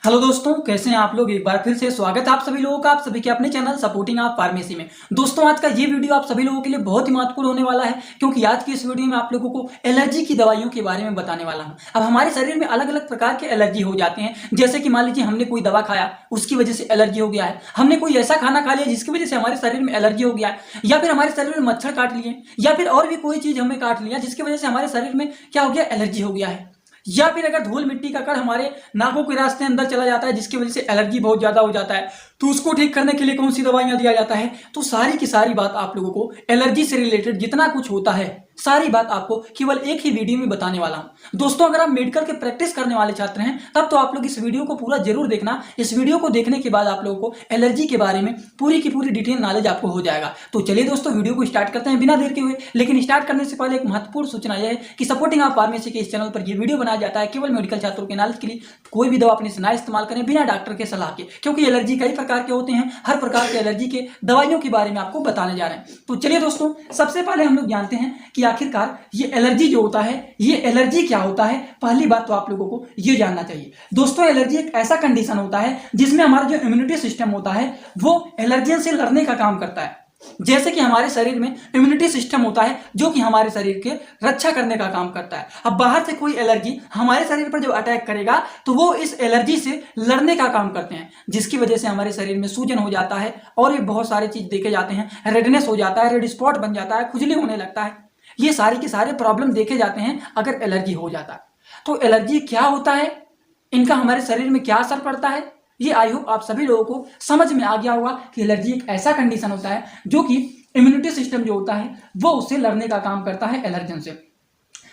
Hello दोस्तों, कैसे हैं आप लोग। एक बार फिर से स्वागत है आप सभी लोगों का, आप सभी के अपने चैनल सपोर्टिंग आप फार्मेसी में। दोस्तों, आज का ये वीडियो आप सभी लोगों के लिए बहुत ही महत्वपूर्ण होने वाला है, क्योंकि आज की इस वीडियो में आप लोगों को एलर्जी की दवाइयों के बारे में बताने वाला हूं। अब हमारे शरीर में अलग अलग प्रकार के एलर्जी हो जाते हैं, जैसे कि मान लीजिए हमने कोई दवा खाया, उसकी वजह से एलर्जी हो गया है। हमने कोई ऐसा खाना खा लिया जिसकी वजह से हमारे शरीर में एलर्जी हो गया है, या फिर हमारे शरीर में मच्छर काट लिए, या फिर और भी कोई चीज हमें काट लिया जिसकी वजह से हमारे शरीर में क्या हो गया, एलर्जी हो गया है। या फिर अगर धूल मिट्टी का कण हमारे नाकों के रास्ते अंदर चला जाता है जिसकी वजह से एलर्जी बहुत ज्यादा हो जाता है, तो उसको ठीक करने के लिए कौन सी दवाइयां दिया जाता है। तो सारी की सारी बात आप लोगों को एलर्जी से रिलेटेड जितना कुछ होता है, सारी बात आपको केवल एक ही वीडियो में बताने वाला हूं। दोस्तों, अगर आप मेडिकल के प्रैक्टिस करने वाले छात्र हैं तब तो आप लोग इस वीडियो को पूरा जरूर देखना। इस वीडियो को देखने के बाद आप लोगों को एलर्जी के बारे में पूरी की पूरी डिटेल नॉलेज आपको हो जाएगा। तो चलिए दोस्तों, वीडियो को स्टार्ट करते हैं बिना देर के हुए। लेकिन स्टार्ट करने से पहले एक महत्वपूर्ण सूचना यह है कि सपोर्टिंग आप फार्मेसी के इस चैनल पर यह वीडियो बनाया जाता है केवल मेडिकल छात्रों के नॉलेज के लिए। कोई भी दवा अपने से ना इस्तेमाल करें बिना डॉक्टर के सलाह के, क्योंकि एलर्जी कई प्रकार के होते हैं। हर प्रकार के एलर्जी के दवाइयों के बारे में आपको बताने जा रहे हैं। तो चलिए दोस्तों, सबसे पहले हम लोग जानते हैं कि आखिरकार ये एलर्जी जो होता है, ये एलर्जी क्या होता है। पहली बात तो आप लोगों को ये जानना चाहिए दोस्तों, एलर्जी एक ऐसा कंडीशन होता है जिसमें हमारा जो इम्यूनिटी सिस्टम होता है वो एलर्जियन से लड़ने का काम करता है। जैसे कि हमारे शरीर में इम्यूनिटी सिस्टम होता है जो कि हमारे शरीर के रक्षा करने का काम करता है। अब बाहर से कोई एलर्जी हमारे शरीर पर जब अटैक करेगा तो वो इस एलर्जी से लड़ने का काम करते हैं, जिसकी वजह से हमारे शरीर में सूजन हो जाता है और ये बहुत सारे चीज देखे जाते हैं। रेडनेस हो जाता है, रेड स्पॉट बन जाता है, खुजली होने लगता है। ये सारे के सारे प्रॉब्लम देखे जाते हैं अगर एलर्जी हो जाता है। तो एलर्जी क्या होता है, इनका हमारे शरीर में क्या असर पड़ता है, ये आई होप आप सभी लोगों को समझ में आ गया होगा कि एलर्जी एक ऐसा कंडीशन होता है जो कि इम्यूनिटी सिस्टम जो होता है वो उससे लड़ने का काम करता है, एलर्जन से।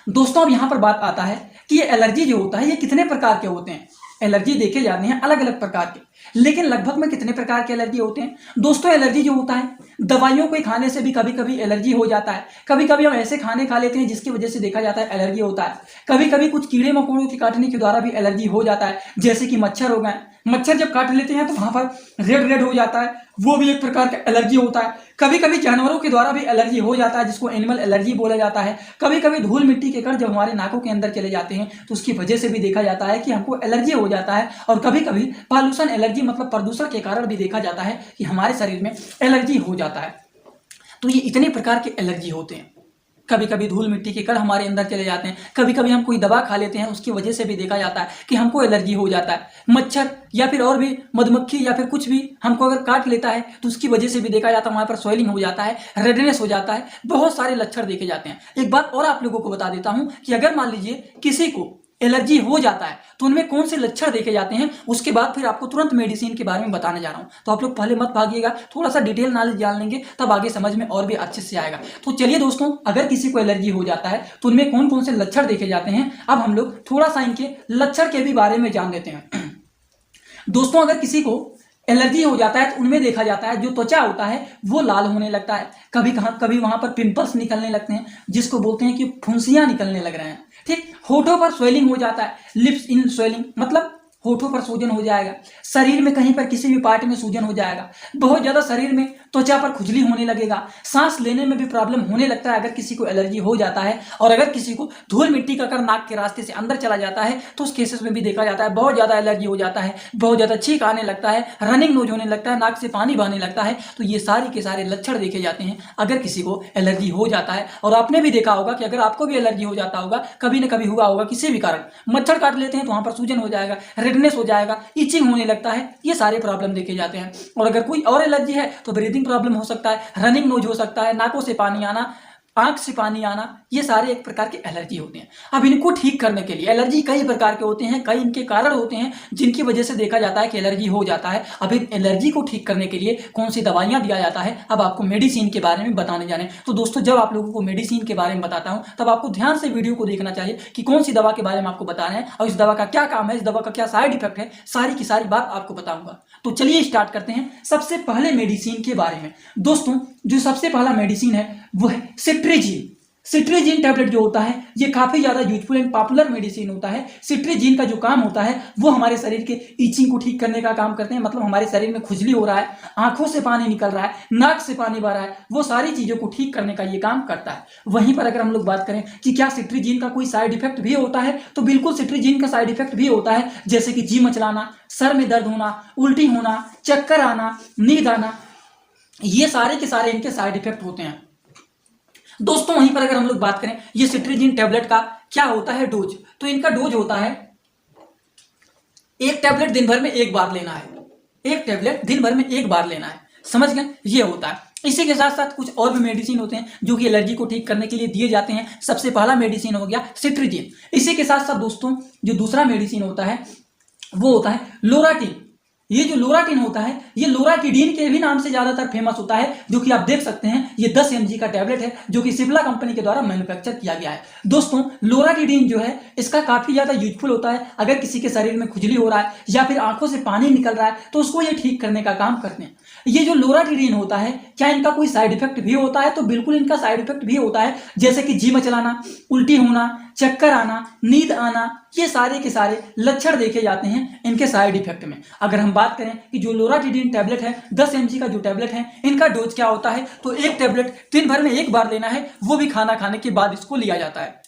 दोस्तों, अब यहां पर बात आता है कि ये एलर्जी जो होता है ये कितने प्रकार के होते हैं। एलर्जी देखे जाते हैं अलग अलग प्रकार के, लेकिन लगभग में कितने प्रकार के एलर्जी होते हैं। दोस्तों, एलर्जी जो होता है दवाइयों को खाने से भी कभी कभी एलर्जी हो जाता है। कभी कभी हम ऐसे खाने खा लेते हैं जिसकी वजह से देखा जाता है एलर्जी होता है। कभी कभी कुछ कीड़े मकोड़ों के काटने के द्वारा भी एलर्जी हो जाता है, जैसे कि मच्छर हो गए। मच्छर जब काट लेते हैं तो वहां पर रेड रेड हो जाता है, वो भी एक प्रकार का एलर्जी होता है। कभी कभी जानवरों के द्वारा भी एलर्जी हो जाता है, जिसको एनिमल एलर्जी बोला जाता है। कभी कभी धूल मिट्टी के कण जब हमारे नाकों के अंदर चले जाते हैं तो उसकी वजह से भी देखा जाता है कि हमको एलर्जी हो जाता है। और कभी कभी पॉल्यूशन एलर्जी मतलब प्रदूषण के कारण भी देखा जाता है कि हमारे शरीर में एलर्जी हो जाता है। तो ये इतने प्रकार के एलर्जी होते हैं। कभी कभी धूल मिट्टी के कण हमारे अंदर चले जाते हैं, कभी कभी हम कोई दवा खा लेते हैं उसकी वजह से भी देखा जाता है कि हमको एलर्जी हो जाता है। मच्छर या फिर और भी मधुमक्खी या फिर कुछ भी हमको अगर काट लेता है तो उसकी वजह से भी देखा जाता है, वहां पर स्वेलिंग हो जाता है, रेडनेस हो जाता है, बहुत सारे लक्षण देखे जाते हैं। एक बात और आप लोगों को बता देता हूं कि अगर मान लीजिए किसी को एलर्जी हो जाता है तो उनमें कौन से लक्षण देखे जाते हैं, उसके बाद फिर आपको तुरंत मेडिसिन के बारे में बताने जा रहा हूं। तो आप लोग पहले मत भागिएगा, थोड़ा सा डिटेल नॉलेज जान लेंगे तब आगे समझ में और भी अच्छे से आएगा। तो चलिए दोस्तों, अगर किसी को एलर्जी हो जाता है तो उनमें कौन कौन से लक्षण देखे जाते हैं, अब हम लोग थोड़ा सा इनके लक्षण के भी बारे में जान लेते हैं। दोस्तों, अगर किसी को एलर्जी हो जाता है तो उनमें देखा जाता है जो त्वचा होता है वो लाल होने लगता है। कभी वहां पर पिंपल्स निकलने लगते हैं, जिसको बोलते हैं कि फुंसियां निकलने लग रहे हैं। ठीक, होठों पर स्वेलिंग हो जाता है, लिप्स इन स्वेलिंग मतलब होठों पर सूजन हो जाएगा। शरीर में कहीं पर किसी भी पार्ट में सूजन हो जाएगा। बहुत ज्यादा शरीर में त्वचा पर खुजली होने लगेगा। सांस लेने में भी प्रॉब्लम होने लगता है अगर किसी को एलर्जी हो जाता है। और अगर किसी को धूल मिट्टी का कण नाक के रास्ते से अंदर चला जाता है तो उस केसेस में भी देखा जाता है बहुत ज्यादा एलर्जी हो जाता है, बहुत ज्यादा छींक आने लगता है, रनिंग नोज होने लगता है, नाक से पानी बहने लगता है। तो ये सारे के सारे लक्षण देखे जाते हैं अगर किसी को एलर्जी हो जाता है। और आपने भी देखा होगा कि अगर आपको भी एलर्जी हो जाता होगा, कभी ना कभी हुआ होगा किसी भी कारण, मच्छर काट लेते हैं तो वहां पर सूजन हो जाएगा, रेडनेस हो जाएगा, इचिंग होने लगता है, ये सारे प्रॉब्लम देखे जाते हैं। और अगर कोई और एलर्जी है तो ब्रीदिंग प्रॉब्लम हो सकता है, रनिंग नोज हो सकता है, नाकों से पानी आना, आंख से पानी आना, ये सारे एक प्रकार के एलर्जी होते हैं। अब इनको ठीक करने के लिए एलर्जी कई प्रकार के होते हैं, कई इनके कारण होते हैं जिनकी वजह से देखा जाता है कि एलर्जी हो जाता है। अब इन एलर्जी को ठीक करने के लिए कौन सी दवाइयां दिया जाता है, अब आपको मेडिसिन के बारे में बताने जाने। तो दोस्तों, जब आप लोगों को मेडिसिन के बारे में बताता हूं तब आपको ध्यान से वीडियो को देखना चाहिए कि कौन सी दवा के बारे में आपको बताना है और इस दवा का क्या काम है, इस दवा का क्या साइड इफेक्ट है, सारी की सारी बात आपको बताऊंगा। तो चलिए स्टार्ट करते हैं सबसे पहले मेडिसिन के बारे में। दोस्तों, जो सबसे पहला मेडिसिन है वो है सिट्रेजिन। सिट्रीजिन टैबलेट जो होता है ये काफी ज्यादा यूजफुल एंड पॉपुलर मेडिसिन होता है। सिट्रीजिन का जो काम होता है वो हमारे शरीर के ईचिंग को ठीक करने का काम करते हैं। मतलब हमारे शरीर में खुजली हो रहा है, आंखों से पानी निकल रहा है, नाक से पानी बह रहा है, वो सारी चीजों को ठीक करने का ये काम करता है। वहीं पर अगर हम लोग बात करें कि क्या सिट्रीजिन का कोई साइड इफेक्ट भी होता है, तो बिल्कुल सिट्रीजिन का साइड इफेक्ट भी होता है, जैसे कि जी मचलाना, सर में दर्द होना, उल्टी होना, चक्कर आना, नींद आना, ये सारे के सारे इनके साइड इफेक्ट होते हैं। दोस्तों वहीं पर अगर हम लोग बात करें ये सिट्रीजिन टैबलेट का क्या होता है डोज, तो इनका डोज होता है एक टैबलेट दिन भर में एक बार लेना है। एक टैबलेट दिन भर में एक बार लेना है, समझ गए, ये होता है। इसी के साथ साथ कुछ और भी मेडिसिन होते हैं जो कि एलर्जी को ठीक करने के लिए दिए जाते हैं। सबसे पहला मेडिसिन हो गया सिट्रीजिन। इसी के साथ साथ दोस्तों जो दूसरा मेडिसिन होता है वो होता है लोराटिन। ये जो लोराटिन होता है ये लोराटिडीन के भी नाम से ज्यादातर फेमस होता है, जो कि आप देख सकते हैं ये 10 mg का टैबलेट है जो कि सिप्ला कंपनी के द्वारा मैन्युफैक्चर किया गया है। दोस्तों लोराटिडीन जो है इसका काफी ज्यादा यूजफुल होता है। अगर किसी के शरीर में खुजली हो रहा है या फिर आंखों से पानी निकल रहा है तो उसको ये ठीक करने का काम करते हैं। ये जो लोराटिडीन होता है क्या इनका कोई साइड इफेक्ट भी होता है, तो बिल्कुल इनका साइड इफेक्ट भी होता है, जैसे कि जी मचलाना, उल्टी होना, चक्कर आना, नींद आना, ये सारे के सारे लक्षण देखे जाते हैं इनके साइड इफेक्ट में। अगर हम बात करें कि जो लोराटिडीन टैबलेट है 10 mg का जो टैबलेट है इनका डोज क्या होता है, तो एक टैबलेट दिन भर में एक बार लेना है, वो भी खाना खाने के बाद इसको लिया जाता है।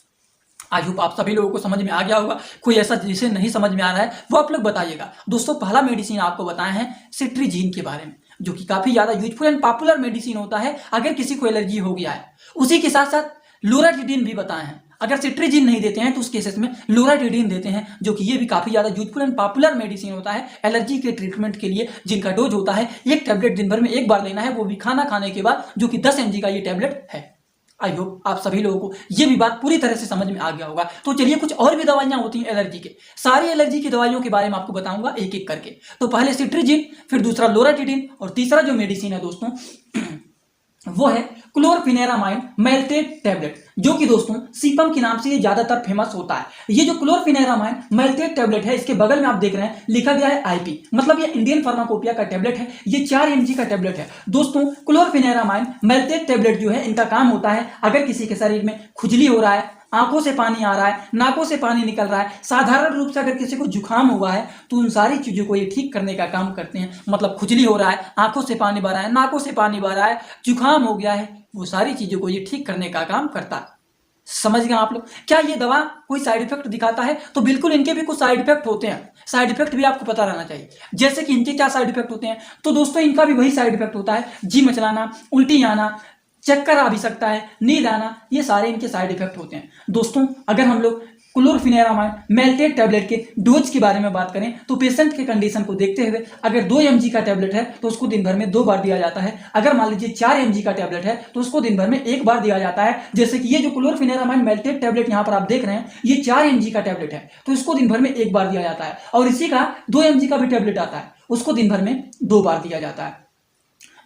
आई होप आप सभी लोगों को समझ में आ गया होगा। कोई ऐसा जिसे नहीं समझ में आ रहा है वो आप लोग बताइएगा। दोस्तों पहला मेडिसिन आपको बताया है सिट्रीजिन के बारे में, जो कि काफी ज्यादा यूजफुल एंड पॉपुलर मेडिसिन होता है अगर किसी को एलर्जी हो गया है। उसी के साथ साथ लोराटिडीन भी बताए हैं। अगर सिट्रीजिन नहीं देते हैं तो उस केसेस में लोराटिडीन देते हैं, जो कि ये भी काफी ज्यादा यूजफुल एंड पॉपुलर मेडिसिन होता है एलर्जी के ट्रीटमेंट के लिए, जिनका डोज होता है एक टैबलेट दिन भर में एक बार लेना है, वो भी खाना खाने के बाद, जो कि 10 mg का ये टैबलेट है। आई होप आप सभी लोगों को ये भी बात पूरी तरह से समझ में आ गया होगा। तो चलिए कुछ और भी दवाइयां होती हैं एलर्जी के, सारी एलर्जी की दवाइयों के बारे में आपको बताऊंगा एक एक करके। तो पहले सिट्रीजिन, फिर दूसरा लोराटिडिन, और तीसरा जो मेडिसिन है दोस्तों वो है क्लोरफेनेरामाइन मेल्टेड टैबलेट, जो कि दोस्तों सीपम के नाम से ये ज्यादातर फेमस होता है। ये जो क्लोरफेनेरामाइन मेल्टेड टैबलेट है इसके बगल में आप देख रहे हैं लिखा गया है आईपी, मतलब ये इंडियन फार्माकोपिया का टैबलेट है। ये 4 mg का टैबलेट है। दोस्तों क्लोरफेनेरामाइन मेल्टेड टैबलेट जो है इनका काम होता है अगर किसी के शरीर में खुजली हो रहा है, आंखों से पानी आ रहा है, नाकों से पानी निकल रहा है, साधारण रूप से अगर किसी को जुकाम हुआ है तो उन सारी चीजों को ये ठीक करने का काम करते हैं। मतलब खुजली हो रहा है, आंखों से पानी बह रहा है, नाकों से पानी बह रहा है, जुकाम हो गया है, वो सारी चीजों को ये ठीक करने का काम करता है। समझ गए आप लोग। क्या ये दवा कोई साइड इफेक्ट दिखाता है, तो बिल्कुल इनके भी कुछ साइड इफेक्ट होते हैं। साइड इफेक्ट भी आपको पता रहना चाहिए। जैसे कि इनके क्या साइड इफेक्ट होते हैं, तो दोस्तों इनका भी वही साइड इफेक्ट होता है, जी मचलाना, उल्टी आना, चक्कर आ भी सकता है, नींद आना, ये सारे इनके साइड इफेक्ट होते हैं। दोस्तों अगर हम लोग क्लोरफेनेरामाइन मेल्टेड टैबलेट के डोज के बारे में बात करें तो पेशेंट के कंडीशन को देखते हुए अगर 2 mg का टैबलेट है तो उसको दिन भर में 2 बार दिया जाता है। अगर मान लीजिए 4 mg का टैबलेट है तो उसको दिन भर में 1 बार दिया जाता है। जैसे कि ये जो क्लोरफेनेरामाइन मेल्टेड टैबलेट यहाँ पर आप देख रहे हैं ये 4 mg का टैबलेट है, तो इसको दिन भर में 1 बार दिया जाता है। और इसी का 2 mg का भी टैबलेट आता है, उसको दिन भर में 2 बार दिया जाता है।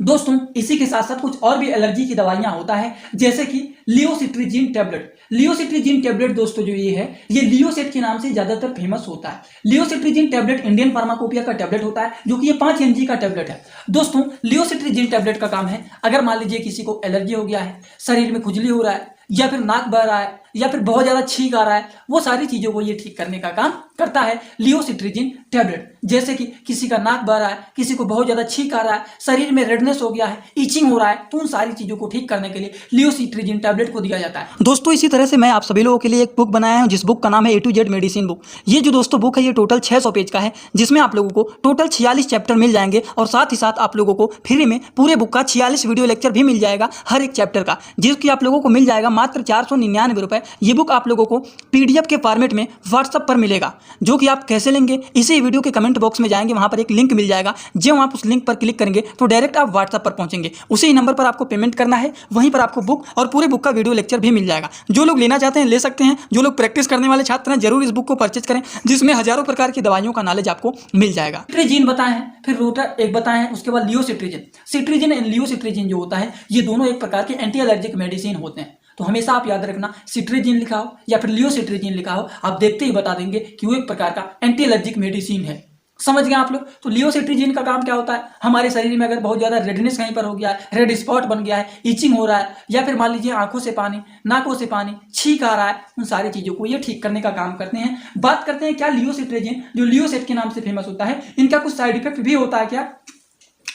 दोस्तों इसी के साथ साथ कुछ और भी एलर्जी की दवाइयां होता है, जैसे कि लियोसिट्रीजिन टैबलेट। लियोसिट्रीजिन टैबलेट दोस्तों जो ये है ये लियोसेट के नाम से ज्यादातर फेमस होता है। लियोसिट्रीजिन टैबलेट इंडियन फार्माकोपिया का टैबलेट होता है, जो कि ये 5 mg का टैबलेट है। दोस्तों लियोसिट्रीजिन टैबलेट का काम है अगर मान लीजिए किसी को एलर्जी हो गया है, शरीर में खुजली हो रहा है, या फिर नाक बह रहा है, या फिर बहुत ज्यादा छींक आ रहा है, वो सारी चीजों को ये ठीक करने का काम करता है लियोसिट्रीजिन टैबलेट। जैसे कि किसी का नाक बह रहा है, किसी को बहुत ज्यादा छींक आ रहा है, शरीर में रेडनेस हो गया है, इचिंग हो रहा है, तो उन सारी चीजों को ठीक करने के लिए लियोसिट्रीजिन टैबलेट को दिया जाता है। दोस्तों इसी तरह से मैं आप सभी लोगों के लिए एक बुक बनाया हूं जिस बुक का नाम है A to Z medicine book. ये जो दोस्तों बुक है ये टोटल 600 पेज का है, जिसमें आप लोगों को टोटल 46 चैप्टर मिल जाएंगे, और साथ ही साथ आप लोगों को फ्री में पूरे बुक का 46 वीडियो लेक्चर भी मिल जाएगा हर एक चैप्टर का, जिसकी आप लोगों को मिल जाएगा मात्र 499 रुपए। ये बुक आप लोगों को PDF के फॉर्मेट में व्हाट्सएप पर मिलेगा, जो कि आप कैसे लेंगे इसी वीडियो के कमेंट बॉक्स में जाएंगे, वहां पर एक लिंक मिल जाएगा। जब आप उस लिंक पर क्लिक करेंगे तो डायरेक्ट आप व्हाट्सएप पर पहुंचेंगे, उसी नंबर पर आपको पेमेंट करना है, वहीं पर आपको बुक और पूरे बुक का वीडियो लेक्चर भी मिल जाएगा। जो लोग लेना चाहते हैं ले सकते हैं, जो लोग प्रैक्टिस करने वाले छात्र हैं जरूर इस बुक को परचेज करें, जिसमें हजारों प्रकार की दवाइयों का नॉलेज आपको मिल जाएगा। सिट्रीजिन बताए हैं, फिर रोटर एक बताए हैं, उसके बाद लियोसिट्रीजिन। सिट्रीजिन एंड लियोसिट्रीजिन जो होता है ये दोनों एक प्रकार के एंटी एलर्जिक मेडिसिन होते हैं। तो हमेशा आप याद रखना सिट्रीजिन लिखा हो या फिर लियोसिट्रीजिन लिखा हो, आप देखते ही बता देंगे कि वो एक प्रकार का एंटी एलर्जिक मेडिसिन है। समझ गए आप लोग। तो लियोसिट्रीजिन का काम क्या होता है, हमारे शरीर में अगर बहुत ज्यादा रेडनेस कहीं पर हो गया है, रेड स्पॉट बन गया है, इचिंग हो रहा है, या फिर मान लीजिए आंखों से पानी, नाकों से पानी, छींक आ रहा है, उन सारी चीजों को ये ठीक करने का काम करते हैं। बात करते हैं क्या लियोसिट्रीजिन जो लियोसेट के नाम से फेमस होता है, इनका कुछ साइड इफेक्ट भी होता है क्या,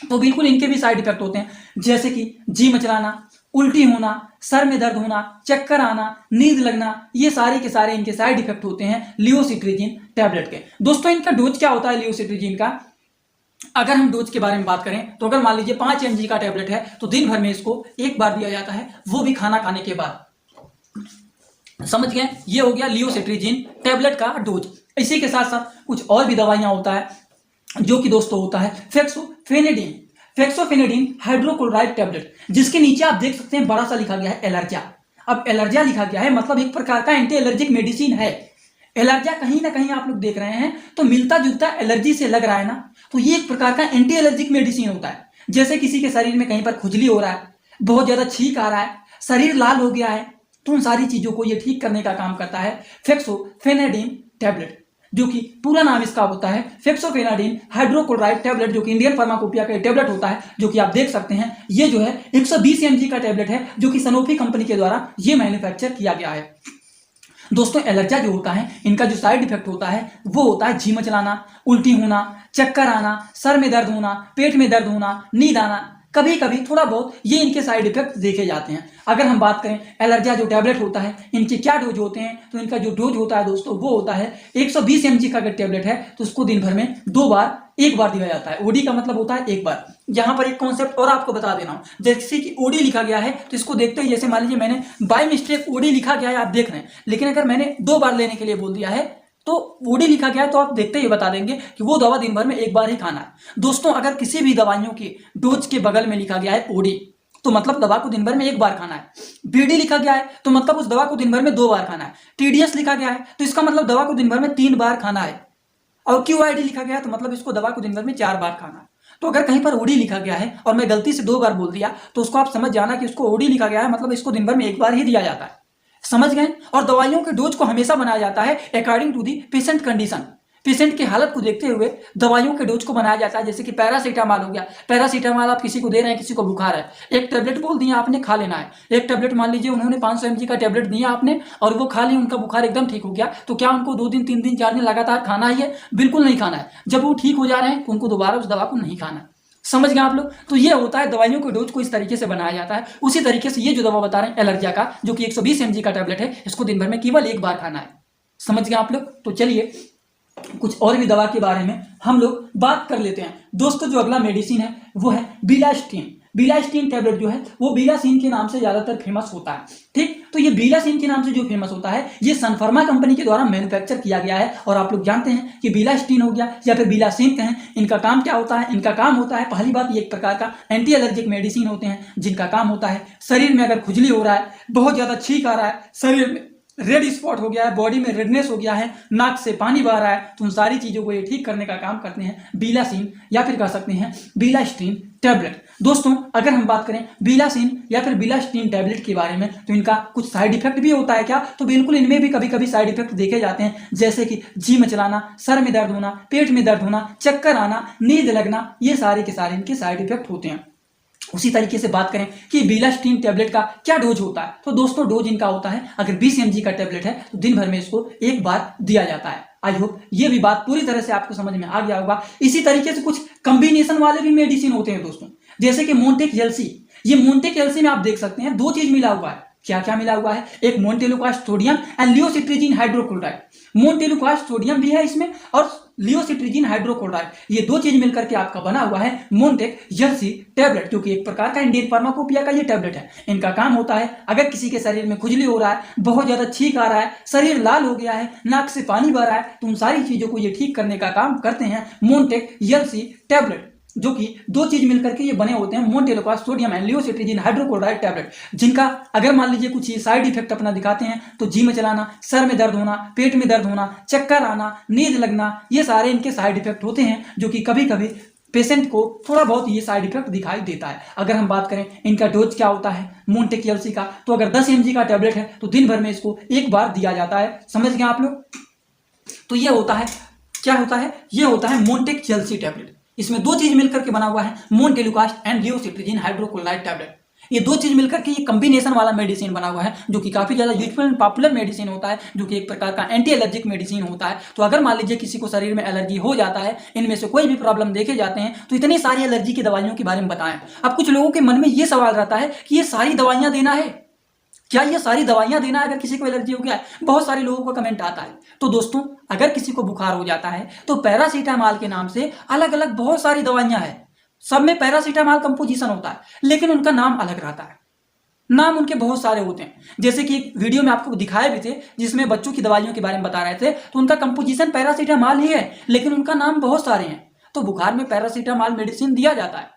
तो बिल्कुल इनके भी साइड इफेक्ट होते हैं, जैसे कि जी मचलाना, उल्टी होना, सर में दर्द होना, चक्कर आना, नींद लगना, ये सारे के सारे इनके साइड इफेक्ट होते हैं लियोसिट्रीजिन टैबलेट के। दोस्तों इनका डोज क्या होता है लियोसिट्रीजिन का, अगर हम डोज के बारे में बात करें तो अगर मान लीजिए 5 mg का टैबलेट है तो दिन भर में इसको एक बार दिया जाता है, वो भी खाना खाने के बाद। समझ गए, ये हो गया लियोसिट्रीजिन टैबलेट का डोज। इसी के साथ साथ कुछ और भी दवाइयां होता है जो कि दोस्तों होता है फेक्सोफेनेडिन, फेक्सोफेनेडिन हाइड्रोक्लोराइड टैबलेट, जिसके नीचे आप देख सकते हैं बड़ा सा लिखा गया है एलर्जा। अब एलर्जा लिखा गया है मतलब एक प्रकार का एंटी एलर्जिक मेडिसिन है। एलर्जा कहीं ना कहीं आप लोग देख रहे हैं तो मिलता जुलता एलर्जी से लग रहा है ना, तो ये एक प्रकार का एंटी एलर्जिक मेडिसिन होता है। जैसे किसी के शरीर में कहीं पर खुजली हो रहा है, बहुत ज्यादा छींक आ रहा है, शरीर लाल हो गया है, तो उन सारी चीजों को ये ठीक करने का काम करता है फेक्सोफेनेडिन टैबलेट, जो कि पूरा नाम इसका होता है फेक्सोफेनाडिन हाइड्रोक्लोराइड टैबलेट, जो कि इंडियन फार्माकोपिया का टैबलेट होता है, जो कि आप देख सकते हैं ये जो है 120 mg का टैबलेट है, जो कि सनोफी कंपनी के द्वारा ये मैन्युफैक्चर किया गया है। दोस्तों एलर्जा जो होता है इनका जो साइड इफेक्ट होता है वो होता है जी मचलाना, उल्टी होना, चक्कर आना, सर में दर्द होना, पेट में दर्द होना, नींद आना, कभी कभी थोड़ा बहुत ये इनके साइड इफेक्ट देखे जाते हैं। अगर हम बात करें एलर्जा जो टैबलेट होता है इनके क्या डोज होते हैं, तो इनका जो डोज होता है दोस्तों वो होता है 120 mg का अगर टैबलेट है तो उसको दिन भर में 2 बार, एक बार दिया जाता है। ओडी का मतलब होता है एक बार। यहां पर एक कॉन्सेप्ट और आपको बता देना हूं, जैसे कि ओडी लिखा गया है तो इसको देखते ही, जैसे मान लीजिए मैंने बाय मिस्टेक ओडी लिखा गया है आप देख रहे हैं, लेकिन अगर मैंने 2 बार लेने के लिए बोल दिया है तो ओडी लिखा गया है तो आप देखते ही बता देंगे कि वो दवा दिन भर में एक बार ही खाना है। दोस्तों अगर किसी भी दवाइयों की डोज के बगल में लिखा गया है ओडी तो मतलब दवा को दिन भर में एक बार खाना है। बीडी लिखा गया है तो मतलब उस दवा को दिन भर में 2 बार खाना है। टीडीएस लिखा गया है तो इसका मतलब दवा को दिन भर में 3 बार खाना है। और क्यूआईडी लिखा गया है तो मतलब इसको दवा को दिन भर में 4 बार खाना है। तो अगर कहीं पर ओडी लिखा गया है और मैं गलती से 2 बार बोल दिया तो उसको आप समझ जाना कि उसको ओडी लिखा गया है मतलब इसको दिन भर में एक बार ही दिया जाता है। समझ गए। और दवाइयों के डोज को हमेशा बनाया जाता है according to the patient condition, patient की हालत को देखते हुए दवाइयों के डोज को बनाया जाता है। जैसे कि पैरासीटामॉल हो गया, पैरासीटामॉल आप किसी को दे रहे हैं, किसी को बुखार है, एक टेबलेट बोल दिया आपने खा लेना है, एक टेबलेट मान लीजिए उन्होंने 500 mg का टेबलेट दिया आपने और वो खा ली, उनका बुखार एकदम ठीक हो गया, तो क्या उनको 2 दिन 3 दिन 4 दिन लगातार खाना ही है? बिल्कुल नहीं खाना है। जब वो ठीक हो जा रहे हैं तो उनको दोबारा उस दवा को नहीं खाना है। समझ गए आप लोग। तो ये होता है दवाइयों के डोज को इस तरीके से बनाया जाता है। उसी तरीके से ये जो दवा बता रहे हैं एलर्जा का, जो कि 120 mg का टैबलेट है, इसको दिन भर में केवल एक बार खाना है। समझ गए आप लोग। तो चलिए कुछ और भी दवा के बारे में हम लोग बात कर लेते हैं। दोस्तों जो अगला मेडिसिन है वो है बिलास्टीन। बिलास्टीन टैबलेट जो है वो बिलासीन के नाम से ज्यादातर फेमस होता है। ठीक, तो ये बिलासीन के नाम से जो फेमस होता है ये सन फार्मा कंपनी के द्वारा मैन्युफैक्चर किया गया है। और आप लोग जानते हैं कि बिलास्टीन हो गया या फिर बिलासीन कहें, इनका काम क्या होता है? इनका काम होता है, पहली बात ये एक प्रकार का एंटी एलर्जिक मेडिसिन होते हैं, जिनका काम होता है शरीर में अगर खुजली हो रहा है, बहुत ज्यादा छींक आ रहा है, शरीर में रेड स्पॉट हो गया है, बॉडी में रेडनेस हो गया है, नाक से पानी बह रहा है, तो उन सारी चीजों को ये ठीक करने का काम करते हैं बिलासीन या फिर कह सकते हैं बिलास्टीन टैबलेट। दोस्तों अगर हम बात करें बिलासीन या फिर बिलास्टीन टैबलेट के बारे में तो इनका कुछ साइड इफेक्ट भी होता है क्या? तो बिल्कुल इनमें भी कभी कभी साइड इफेक्ट देखे जाते हैं, जैसे कि जी मचलाना, सर में दर्द होना, पेट में दर्द होना, चक्कर आना, नींद लगना, ये सारे के सारे इनके साइड इफेक्ट होते हैं। उसी तरीके से बात करें कि बिलास्टीन टैबलेट का क्या डोज होता है, तो दोस्तों डोज इनका होता है अगर 20 mg का टैबलेट है तो दिन भर में इसको एक बार दिया जाता है। आई होप ये भी बात पूरी तरह से आपको समझ में आ गया होगा। इसी तरीके से कुछ कॉम्बिनेशन वाले भी मेडिसिन होते हैं दोस्तों, जैसे कि मोन्टेक एलसी। ये मोन्टेक एलसी में आप देख सकते हैं 2 चीज मिला हुआ है। क्या क्या मिला हुआ है? एक मोन्टेलुकास्ट सोडियम एंड लियोसिट्रीजिन हाइड्रोक्लोराइड। मोन्टेलुकास्ट सोडियम भी है इसमें और लियोसिट्रीजिन हाइड्रोक्लोराइड, ये 2 चीज मिलकर के आपका बना हुआ है मोन्टेक एलसी टैबलेट, जो कि एक प्रकार का इंडियन फार्माकोपिया का ये टैबलेट है। इनका काम होता है अगर किसी के शरीर में खुजली हो रहा है, बहुत ज्यादा छींक आ रहा है, शरीर लाल हो गया है, नाक से पानी बह रहा है, तो उन सारी चीजों को ये ठीक करने का काम करते हैं मोन्टेक एलसी टैबलेट, जो कि 2 चीज मिलकर के ये बने होते हैं मोन्टेलुकास्ट सोडियम एंड लियोसिट्रीजिन हाइड्रोक्लोराइड टैबलेट, जिनका अगर मान लीजिए कुछ ये साइड इफेक्ट अपना दिखाते हैं तो जी मचलाना, सर में दर्द होना, पेट में दर्द होना, चक्कर आना, नींद लगना, ये सारे इनके साइड इफेक्ट होते हैं, जो कि कभी कभी पेशेंट को थोड़ा बहुत ये साइड इफेक्ट दिखाई देता है। अगर हम बात करें इनका डोज क्या होता है मोन्टेक एलसी का, तो अगर 10 mg का टैबलेट है तो दिन भर में इसको एक बार दिया जाता है। समझ गए आप लोग। तो ये होता है क्या होता है? ये होता है मोन्टेक जेलसी टैबलेट। इसमें दो चीज मिलकर के बना हुआ है, मोन्टेलुकास्ट एंड लियोसिट्रिजिन हाइड्रोक्लोराइड टैबलेट। ये दो चीज मिलकर के ये कॉम्बिनेशन वाला मेडिसिन बना हुआ है, जो कि काफी ज्यादा यूजफुल एंड पॉपुलर मेडिसिन होता है, जो कि एक प्रकार का एंटी एलर्जिक मेडिसिन होता है। तो अगर मान लीजिए किसी को शरीर में एलर्जी हो जाता है, इनमें से कोई भी प्रॉब्लम देखे जाते हैं, तो इतनी सारी एलर्जी की दवाइयों के बारे में बताएं। अब कुछ लोगों के मन में ये सवाल रहता है कि ये सारी दवाइयां देना है, क्या ये सारी दवाइयां देना है अगर किसी को एलर्जी हो गया है? बहुत सारे लोगों का कमेंट आता है। तो दोस्तों, अगर किसी को बुखार हो जाता है तो पैरासीटामॉल के नाम से अलग अलग बहुत सारी दवाइयां हैं। सब में पैरासीटामॉल कंपोजिशन होता है, लेकिन उनका नाम अलग रहता है। नाम उनके बहुत सारे होते हैं, जैसे कि एक वीडियो में आपको दिखाए भी थे जिसमें बच्चों की दवाइयों के बारे में बता रहे थे, तो उनका कंपोजिशन पैरासीटामॉल ही है, लेकिन उनका नाम बहुत सारे हैं। तो बुखार में पैरासीटामॉल मेडिसिन दिया जाता है,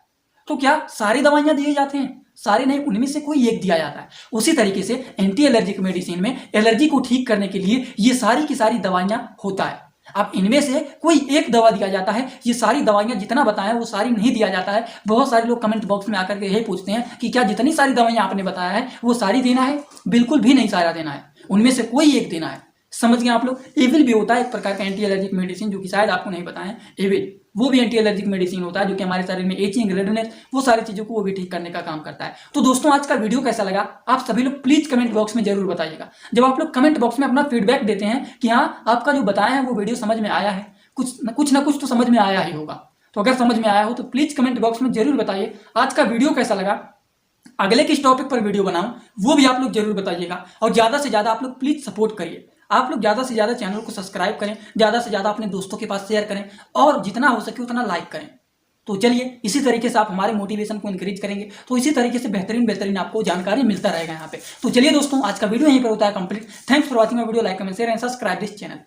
तो क्या सारी दवाइयां दिए जाते हैं? सारे नहीं, उनमें से कोई एक दिया जाता है। उसी तरीके से एंटी एलर्जिक मेडिसिन में एलर्जी को ठीक करने के लिए ये सारी की सारी दवाइयां होता है। अब इनमें से कोई एक दवा दिया जाता है, ये सारी दवाइयां जितना बताया वो सारी नहीं दिया जाता है। बहुत सारे लोग कमेंट बॉक्स में आकर के यही पूछते हैं कि क्या जितनी सारी दवाइयां आपने बताया है वो सारी देना है? बिल्कुल भी नहीं सारा देना है, उनमें से कोई एक देना है। समझ गए आप लोग? एविल भी होता है एक प्रकार का एंटी एलर्जिक मेडिसिन, जो कि शायद आपको नहीं पता है। एविल वो भी एंटी एलर्जिक मेडिसिन होता है, जो कि हमारे शरीर में एचिंग, रेडनेस, वो सारी चीजों को वो भी ठीक करने का काम करता है। तो दोस्तों, आज का वीडियो कैसा लगा आप सभी लोग प्लीज कमेंट बॉक्स में जरूर बताइएगा। जब आप लोग कमेंट बॉक्स में अपना फीडबैक देते हैं कि हाँ आपका जो बताया है वो वीडियो समझ में आया है, कुछ ना कुछ तो समझ में आया ही होगा। तो अगर समझ में आया हो तो प्लीज कमेंट बॉक्स में जरूर बताइए आज का वीडियो कैसा लगा, अगले किस टॉपिक पर वीडियो बनाऊं वो भी आप लोग जरूर बताइएगा। और ज्यादा से ज्यादा आप लोग प्लीज सपोर्ट करिए, आप लोग ज्यादा से ज्यादा चैनल को सब्सक्राइब करें, ज्यादा से ज्यादा अपने दोस्तों के पास शेयर करें, और जितना हो सके उतना लाइक करें। तो चलिए, इसी तरीके से आप हमारे मोटिवेशन को इंक्रीज करेंगे, तो इसी तरीके से बेहतरीन आपको जानकारी मिलता रहेगा यहाँ पे। तो चलिए दोस्तों, आज का वीडियो यहीं पर होता है complete. Thanks for watching my video. Like comment share and subscribe this channel.